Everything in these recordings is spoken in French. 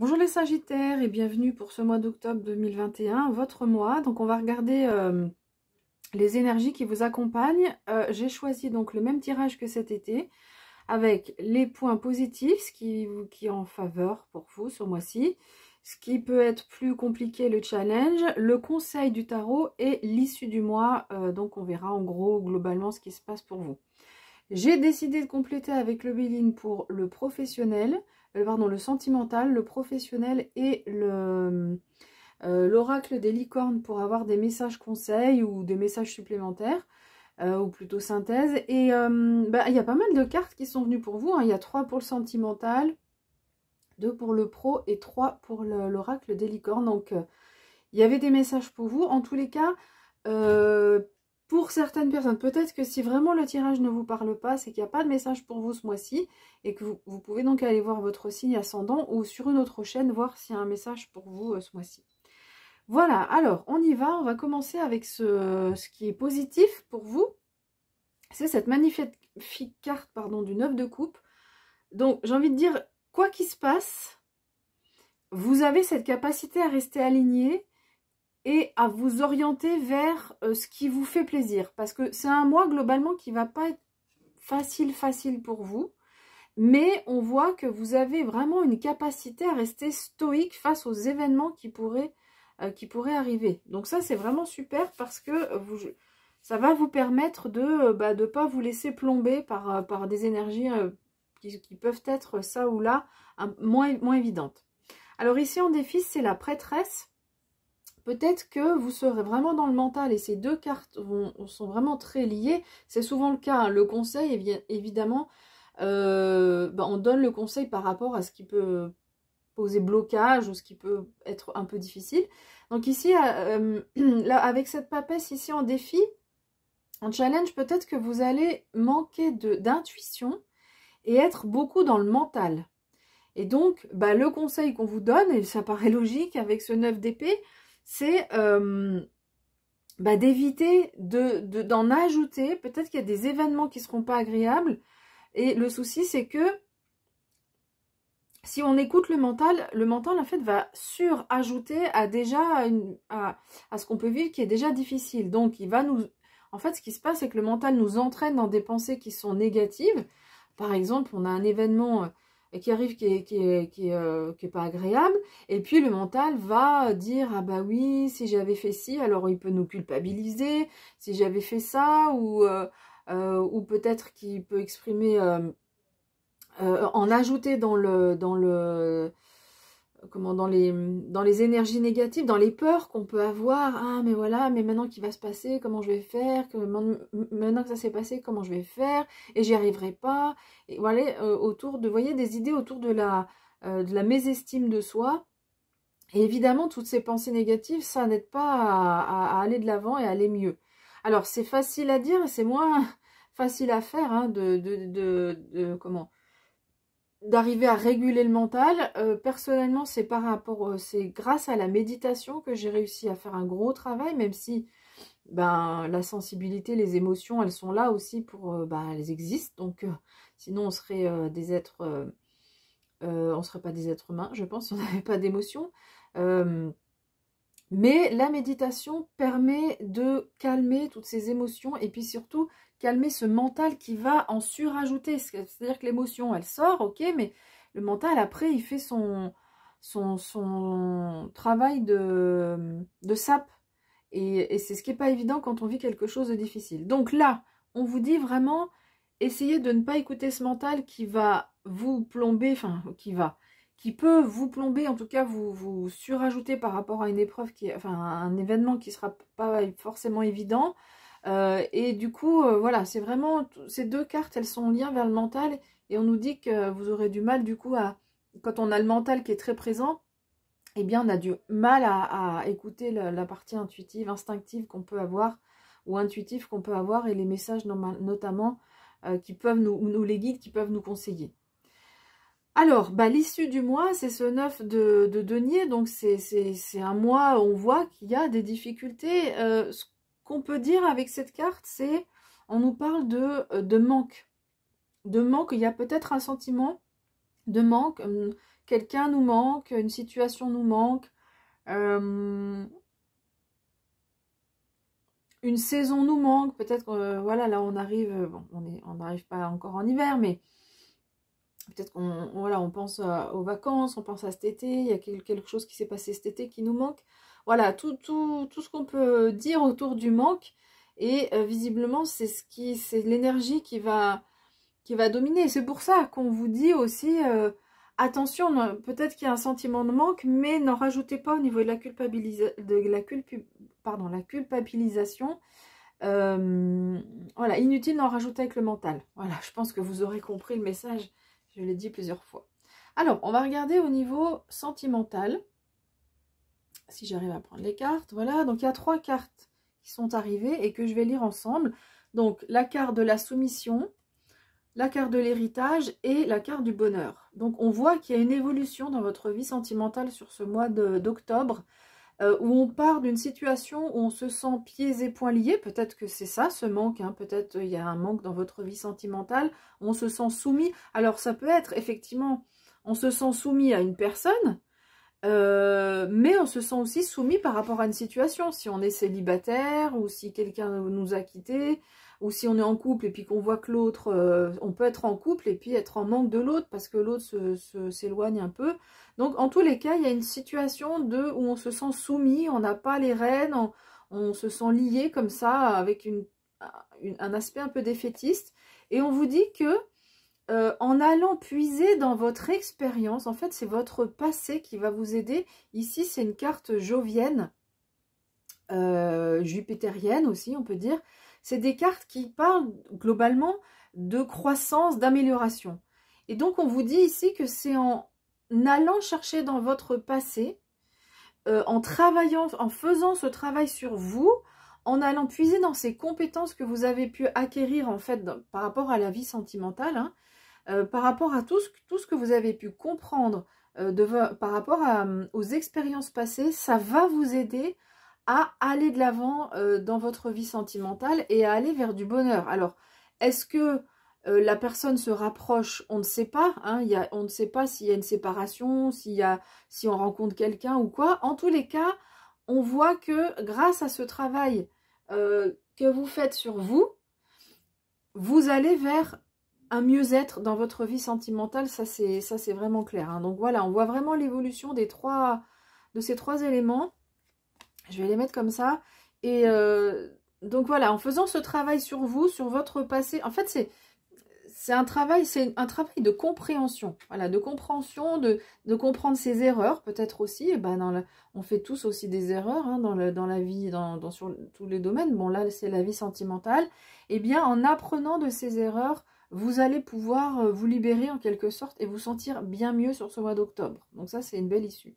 Bonjour les Sagittaires et bienvenue pour ce mois d'octobre 2021, votre mois. Donc on va regarder les énergies qui vous accompagnent. J'ai choisi donc le même tirage que cet été avec les points positifs, ce qui est en faveur pour vous ce mois-ci. Ce qui peut être plus compliqué, le challenge, le conseil du tarot et l'issue du mois. Donc on verra en gros globalement ce qui se passe pour vous. J'ai décidé de compléter avec le Béline pour le professionnel, le sentimental, le professionnel et l'oracle des licornes pour avoir des messages conseils ou des messages supplémentaires, ou plutôt synthèse. Et il y a pas mal de cartes qui sont venues pour vous, hein. Il y a 3 pour le sentimental, 2 pour le pro et 3 pour l'oracle des licornes. Donc il y avait des messages pour vous. En tous les cas, pour certaines personnes, peut-être que si vraiment le tirage ne vous parle pas, c'est qu'il n'y a pas de message pour vous ce mois-ci et que vous pouvez donc aller voir votre signe ascendant ou sur une autre chaîne, voir s'il y a un message pour vous ce mois-ci. Voilà, alors on y va, on va commencer avec ce qui est positif pour vous. C'est cette magnifique carte du 9 de coupe. Donc j'ai envie de dire, quoi qu'il se passe, vous avez cette capacité à rester aligné et à vous orienter vers ce qui vous fait plaisir. Parce que c'est un mois globalement qui ne va pas être facile pour vous. Mais on voit que vous avez vraiment une capacité à rester stoïque face aux événements qui pourraient arriver. Donc ça, c'est vraiment super parce que ça va vous permettre de ne pas vous laisser plomber par des énergies qui peuvent être ça ou là, moins évidentes. Alors ici, en défi, c'est la prêtresse. Peut-être que vous serez vraiment dans le mental et ces deux cartes sont vraiment très liées. C'est souvent le cas, hein. Le conseil, évidemment, on donne le conseil par rapport à ce qui peut poser blocage ou ce qui peut être un peu difficile. Donc ici, là, avec cette papesse ici en défi, en challenge, peut-être que vous allez manquer d'intuition et être beaucoup dans le mental. Et donc, le conseil qu'on vous donne, et ça paraît logique avec ce 9 d'épée, c'est d'éviter d'en ajouter. Peut-être qu'il y a des événements qui ne seront pas agréables. Et le souci, c'est que si on écoute le mental en fait va surajouter à ce qu'on peut vivre qui est déjà difficile. Donc il va nous... En fait, ce qui se passe, c'est que le mental nous entraîne dans des pensées qui sont négatives. Par exemple, on a un événement qui arrive qui est pas agréable, et puis le mental va dire ah bah oui, si j'avais fait ci, alors il peut nous culpabiliser, si j'avais fait ça, ou peut-être qu'il peut exprimer en ajouter dans les énergies négatives, dans les peurs qu'on peut avoir. Ah mais voilà, mais maintenant qu'il va se passer, comment je vais faire, maintenant que ça s'est passé, comment je vais faire, et j'y arriverai pas. Et voilà, vous voyez, des idées autour de la mésestime de soi. Et évidemment, toutes ces pensées négatives, ça n'aide pas à aller de l'avant et à aller mieux. Alors c'est facile à dire et c'est moins facile à faire, hein, d'arriver à réguler le mental. Personnellement, c'est c'est grâce à la méditation que j'ai réussi à faire un gros travail, même si la sensibilité, les émotions, elles sont là aussi pour elles existent. Donc sinon on serait des êtres on serait pas des êtres humains, je pense, si on n'avait pas d'émotions. Mais la méditation permet de calmer toutes ces émotions et puis surtout calmer ce mental qui va en surajouter. C'est-à-dire que l'émotion, elle sort, ok, mais le mental, après, il fait son travail de sape. Et c'est ce qui n'est pas évident quand on vit quelque chose de difficile. Donc là, on vous dit vraiment, essayez de ne pas écouter ce mental qui va vous plomber, qui peut vous plomber, en tout cas vous surajouter par rapport à une épreuve, un événement qui ne sera pas forcément évident. Et du coup, voilà, c'est vraiment, ces deux cartes, elles sont en lien vers le mental, et on nous dit que vous aurez du mal, du coup, quand on a le mental qui est très présent, eh bien, on a du mal à écouter la partie intuitive, instinctive qu'on peut avoir, ou intuitive qu'on peut avoir, et les messages notamment qui peuvent nous les guides, qui peuvent nous conseiller. Alors, l'issue du mois, c'est ce 9 de denier, donc c'est un mois où on voit qu'il y a des difficultés. Ce qu'on peut dire avec cette carte, c'est, on nous parle de manque. De manque, il y a peut-être un sentiment de manque, quelqu'un nous manque, une situation nous manque, une saison nous manque, peut-être, voilà, là on arrive, bon, on n'arrive pas encore en hiver, mais peut-être qu'on voilà, on pense aux vacances, on pense à cet été, il y a quelque chose qui s'est passé cet été qui nous manque. Voilà, tout ce qu'on peut dire autour du manque, et visiblement c'est l'énergie qui va dominer. C'est pour ça qu'on vous dit aussi, attention, peut-être qu'il y a un sentiment de manque, mais n'en rajoutez pas au niveau de la culpabilisation. Voilà, inutile d'en rajouter avec le mental. Voilà, je pense que vous aurez compris le message, je l'ai dit plusieurs fois. Alors, on va regarder au niveau sentimental, si j'arrive à prendre les cartes. Voilà, donc il y a 3 cartes qui sont arrivées et que je vais lire ensemble. Donc, la carte de la soumission, la carte de l'héritage et la carte du bonheur. Donc, on voit qu'il y a une évolution dans votre vie sentimentale sur ce mois d'octobre, où on part d'une situation où on se sent pieds et poings liés. Peut-être que c'est ça, ce manque, hein. Peut-être il y a un manque dans votre vie sentimentale, on se sent soumis. Alors, ça peut être, effectivement, on se sent soumis à une personne, mais on se sent aussi soumis par rapport à une situation. Si on est célibataire, ou si quelqu'un nous a quittés, ou si on est en couple et puis qu'on voit que l'autre, on peut être en couple et puis être en manque de l'autre parce que l'autre s'éloigne un peu. Donc en tous les cas, il y a une situation où on se sent soumis, on n'a pas les rênes, on se sent lié comme ça avec un aspect un peu défaitiste. Et on vous dit que en allant puiser dans votre expérience, en fait c'est votre passé qui va vous aider. Ici c'est une carte jovienne, jupitérienne aussi on peut dire. C'est des cartes qui parlent globalement de croissance, d'amélioration. Et donc on vous dit ici que c'est en allant chercher dans votre passé, en travaillant, en faisant ce travail sur vous, en allant puiser dans ces compétences que vous avez pu acquérir en fait par rapport à la vie sentimentale, hein, par rapport à tout ce que vous avez pu comprendre par rapport aux expériences passées, ça va vous aider à aller de l'avant dans votre vie sentimentale et à aller vers du bonheur. Alors, est-ce que la personne se rapproche? On ne sait pas, hein, on ne sait pas s'il y a une séparation, si on rencontre quelqu'un ou quoi. En tous les cas, on voit que grâce à ce travail que vous faites sur vous, vous allez vers un mieux-être dans votre vie sentimentale. Ça c'est vraiment clair, hein. Donc voilà, on voit vraiment l'évolution de ces 3 éléments. Je vais les mettre comme ça. Et donc voilà, en faisant ce travail sur vous, sur votre passé, en fait c'est un travail de compréhension. Voilà, de compréhension, de comprendre ses erreurs, peut-être aussi. Et ben on fait tous aussi des erreurs, hein, dans la vie, sur tous les domaines. Bon là c'est la vie sentimentale. Et bien en apprenant de ces erreurs, vous allez pouvoir vous libérer en quelque sorte et vous sentir bien mieux sur ce mois d'octobre. Donc ça c'est une belle issue.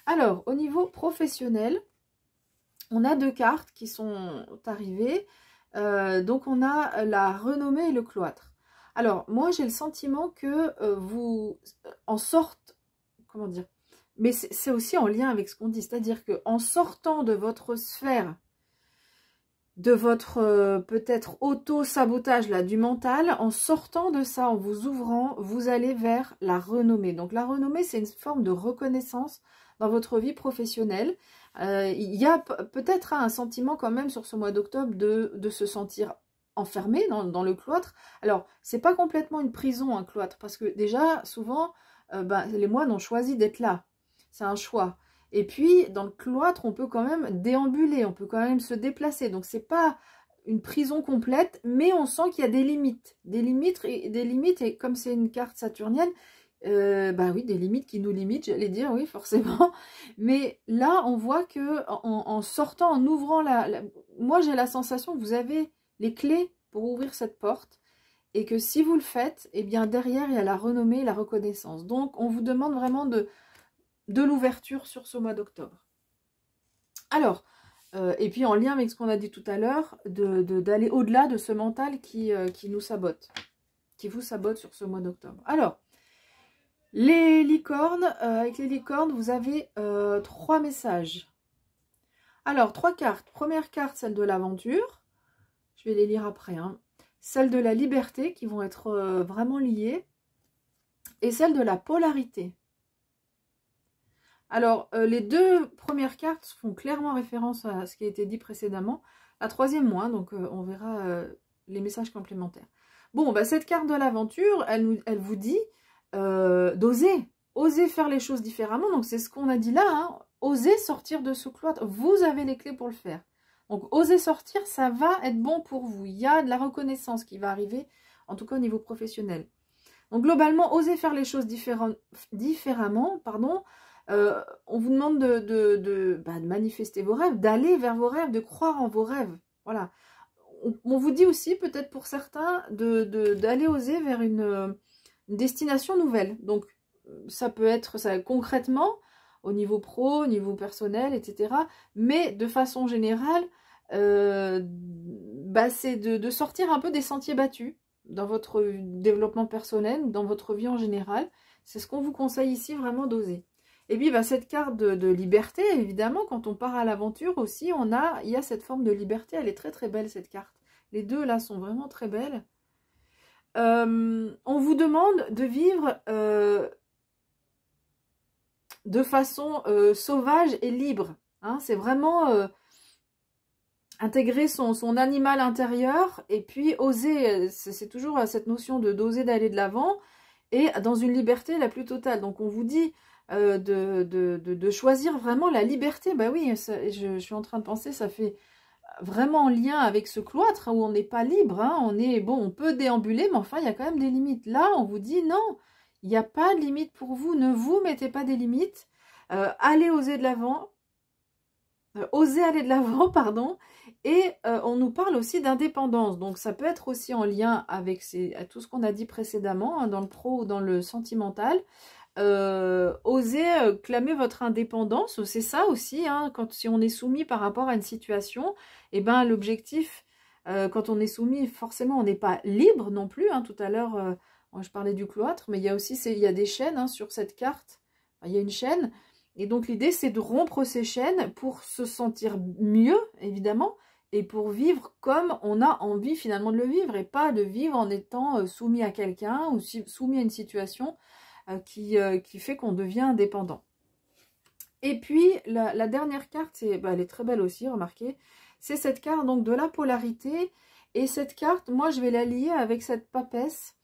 Alors au niveau professionnel, on a 2 cartes qui sont arrivées. Donc on a la renommée et le cloître. Alors moi j'ai le sentiment que vous en sorte, comment dire, mais c'est aussi en lien avec ce qu'on dit, c'est-à-dire que en sortant de votre sphère, de votre peut-être auto-sabotage là du mental, en sortant de ça, en vous ouvrant, vous allez vers la renommée. Donc la renommée c'est une forme de reconnaissance dans votre vie professionnelle. Il y a peut-être un sentiment quand même sur ce mois d'octobre de se sentir enfermé dans le cloître. Alors, c'est pas complètement une prison, un cloître, parce que déjà, souvent, les moines ont choisi d'être là. C'est un choix. Et puis, dans le cloître, on peut quand même déambuler, on peut quand même se déplacer. Donc, c'est pas une prison complète, mais on sent qu'il y a des limites. Des limites, et comme c'est une carte saturnienne, oui, des limites qui nous limitent, j'allais dire, oui, forcément. Mais là, on voit que en sortant, en ouvrant moi, j'ai la sensation que vous avez les clés pour ouvrir cette porte et que si vous le faites, eh bien, derrière, il y a la renommée et la reconnaissance. Donc, on vous demande vraiment de l'ouverture sur ce mois d'octobre. Alors, et puis en lien avec ce qu'on a dit tout à l'heure, d'aller au-delà de ce mental qui nous sabote, qui vous sabote sur ce mois d'octobre. Alors, les licornes, avec les licornes, vous avez 3 messages. Alors, 3 cartes. Première carte, celle de l'aventure. Je vais les lire après, hein. Celle de la liberté, qui vont être vraiment liées. Et celle de la polarité. Alors, les deux premières cartes font clairement référence à ce qui a été dit précédemment. La troisième moins, donc on verra les messages complémentaires. Bon, bah, cette carte de l'aventure, elle vous dit d'oser. Oser faire les choses différemment. Donc, c'est ce qu'on a dit là. Hein. Oser sortir de ce cloître. Vous avez les clés pour le faire. Donc, oser sortir, ça va être bon pour vous. Il y a de la reconnaissance qui va arriver, en tout cas au niveau professionnel. Donc, globalement, oser faire les choses différemment, pardon. On vous demande de manifester vos rêves, d'aller vers vos rêves, de croire en vos rêves. Voilà. On vous dit aussi, peut-être pour certains, d'aller oser vers une destination nouvelle. Donc, ça peut être ça, concrètement, au niveau pro, au niveau personnel, etc. Mais de façon générale, c'est de sortir un peu des sentiers battus dans votre développement personnel, dans votre vie en général. C'est ce qu'on vous conseille ici, vraiment d'oser. Et puis, cette carte de liberté, évidemment, quand on part à l'aventure aussi, il y a cette forme de liberté. Elle est très, très belle, cette carte. Les deux, là, sont vraiment très belles. On vous demande de vivre de façon sauvage et libre. Hein, c'est vraiment intégrer son animal intérieur et puis oser. C'est toujours cette notion d'oser d'aller de l'avant et dans une liberté la plus totale. Donc, on vous dit de choisir vraiment la liberté. Bah oui, je suis en train de penser, ça fait vraiment en lien avec ce cloître où on n'est pas libre. Hein, on peut déambuler, mais enfin, il y a quand même des limites. Là, on vous dit non, il n'y a pas de limite pour vous. Ne vous mettez pas des limites. Allez oser de l'avant. Oser aller de l'avant, pardon. Et on nous parle aussi d'indépendance. Donc, ça peut être aussi en lien avec tout ce qu'on a dit précédemment, hein, dans le pro ou dans le sentimental. Oser clamer votre indépendance, c'est ça aussi, hein, si on est soumis par rapport à une situation, et l'objectif, quand on est soumis, forcément on n'est pas libre non plus, hein. Tout à l'heure, je parlais du cloître, mais il y a aussi il y a des chaînes, hein, sur cette carte, il y a une chaîne, et donc l'idée c'est de rompre ces chaînes pour se sentir mieux, évidemment, et pour vivre comme on a envie finalement de le vivre, et pas de vivre en étant soumis à quelqu'un, ou soumis à une situation qui fait qu'on devient indépendant. Et puis, la dernière carte, elle est très belle aussi, remarquez, c'est cette carte donc de la polarité. Et cette carte, moi, je vais la lier avec cette papesse.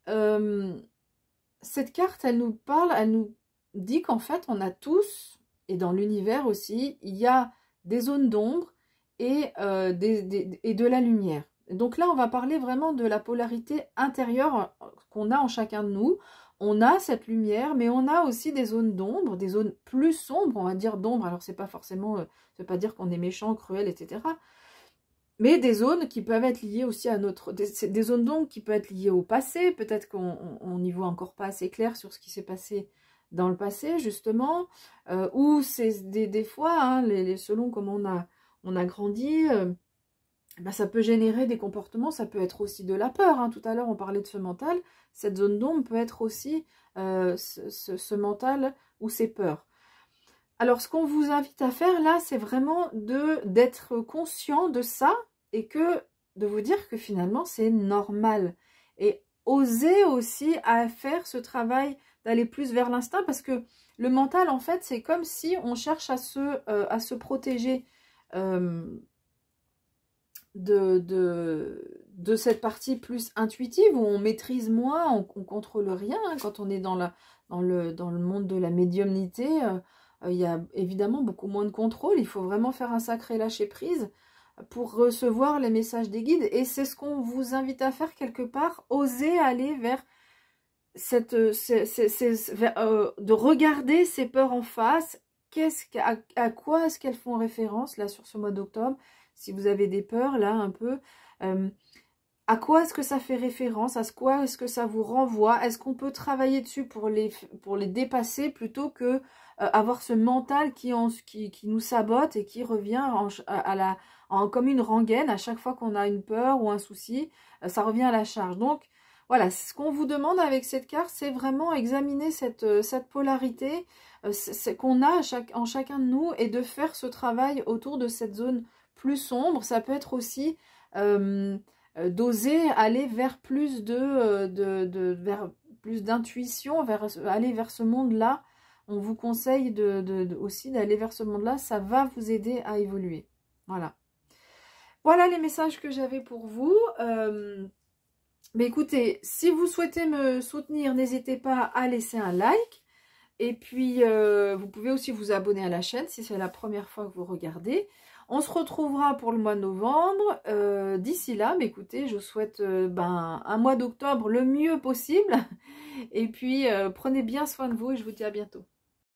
Cette carte, elle nous parle, elle nous dit qu'en fait, on a tous, et dans l'univers aussi, il y a des zones d'ombre et de la lumière. Donc là, on va parler vraiment de la polarité intérieure qu'on a en chacun de nous. On a cette lumière, mais on a aussi des zones d'ombre, des zones plus sombres, on va dire d'ombre. Alors, c'est pas forcément, ça veut pas dire qu'on est méchant, cruel, etc. Mais des zones qui peuvent être liées aussi à des zones d'ombre qui peuvent être liées au passé. Peut-être qu'on n'y voit encore pas assez clair sur ce qui s'est passé dans le passé, justement. Ou c'est des fois, hein, selon comment on a grandi... ça peut générer des comportements, ça peut être aussi de la peur. Hein. Tout à l'heure, on parlait de ce mental. Cette zone d'ombre peut être aussi ce mental ou ces peurs. Alors, ce qu'on vous invite à faire là, c'est vraiment d'être conscient de ça et de vous dire que finalement, c'est normal. Et oser aussi à faire ce travail d'aller plus vers l'instinct parce que le mental, en fait, c'est comme si on cherche à se protéger de cette partie plus intuitive où on maîtrise moins, on contrôle rien. Hein. Quand on est dans le monde de la médiumnité, il y a évidemment beaucoup moins de contrôle. Il faut vraiment faire un sacré lâcher-prise pour recevoir les messages des guides. Et c'est ce qu'on vous invite à faire quelque part, oser aller vers de regarder ces peurs en face. À quoi est-ce qu'elles font référence là sur ce mois d'octobre? Si vous avez des peurs, là, un peu, à quoi est-ce que ça fait référence? À quoi est-ce que ça vous renvoie? Est-ce qu'on peut travailler dessus pour les dépasser plutôt que avoir ce mental qui nous sabote et qui revient comme une rengaine à chaque fois qu'on a une peur ou un souci, ça revient à la charge. Donc, voilà, ce qu'on vous demande avec cette carte, c'est vraiment examiner cette polarité qu'on a en chacun de nous et de faire ce travail autour de cette zone plus sombre. Ça peut être aussi d'oser aller vers plus vers plus d'intuition, aller vers ce monde-là on vous conseille aussi d'aller vers ce monde-là. Ça va vous aider à évoluer. Voilà. Voilà les messages que j'avais pour vous. Mais écoutez, si vous souhaitez me soutenir, n'hésitez pas à laisser un like. Et puis, vous pouvez aussi vous abonner à la chaîne si c'est la première fois que vous regardez. On se retrouvera pour le mois de novembre. D'ici là, mais écoutez, je vous souhaite un mois d'octobre le mieux possible. Et puis, prenez bien soin de vous et je vous dis à bientôt.